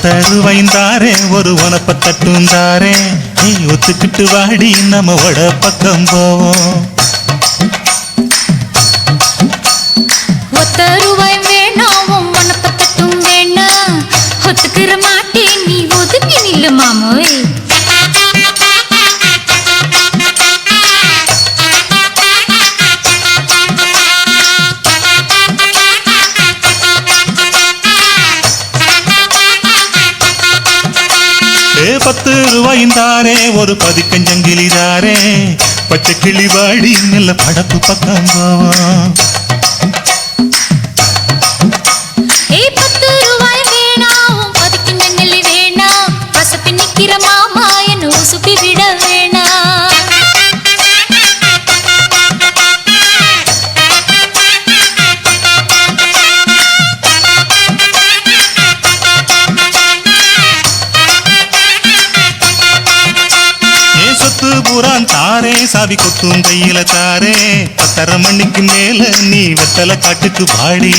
தருவைந்தாரே ஒரு உனப்ப தட்டுந்தாரே நீ ஒத்துக்கிட்டு வாடி நம்ம வட பக்கம் போவோம். ஒத்தருவாய் வேணாம் உனப்ப தட்டும் வேணாம் ஒத்துக்கிற மாட்டே நீ ஒதுங்கி நில்லு மாமோய். ₹10 ஒரு பதிக்கஞ்சங்கிலிதாரே பச்சை கிளி வாடி நல்ல படப்பு பக்கம் போவோம். ₹10 வேணாம் பதிக்கஞ்சங்கிலி வேணாம் பசப்பி நிக்கிற மாமா என்ன உசுப்பி விட வேணாம். தாரே சாவி கொத்தும் கையில தாரே 10:30 மணிக்கு மேல நீ வெத்தல காட்டுக்கு பாடி.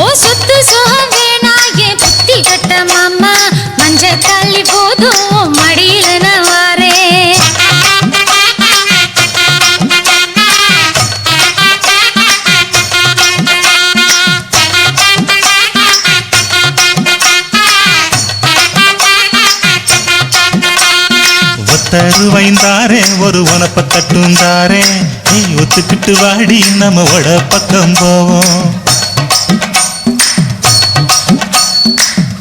ஓ சொத்து சுகம் வேணா என் புத்தி கட்ட மாமா மஞ்ச தள்ளி போதும் மடியில நான் வாரே. தருவைந்தாரே ஒரு உனப்ப தட்டுந்தாரே நீ ஒத்துக்கிட்டு வாடி நம்ம வட பக்கம் போவோம்.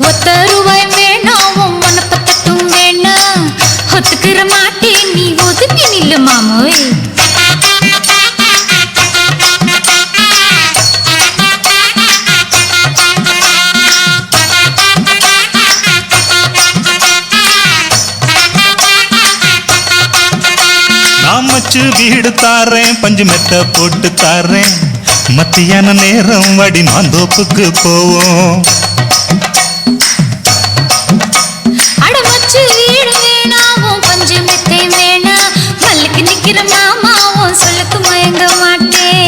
₹10 வேணாம் உனப்ப தட்டும் வேணாம் ஒத்துக்கிற மாட்டே நீ ஒதுங்கி நில்லு மாமோய். மச்சு வீடு தாரேன் பஞ்சு மெத்த போட்டு தாரேன் மத்தியான நேரம் வடி மாந்தோப்புக்கு போவோம். அடமச்சு வீடு வேணாவும் பஞ்சு மெத்தை வேணா மல்லுக்கு நிக்கிற மாமாவும் சொல்லுக்கு மயங்க மாட்டேன்.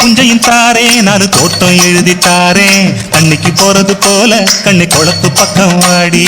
புஞ்சையும் தாரே நாலு தோட்டம் எழுதி தாரே தண்ணிக்கு போறது போல கண்ணை குளத்து பக்கம் வாடி.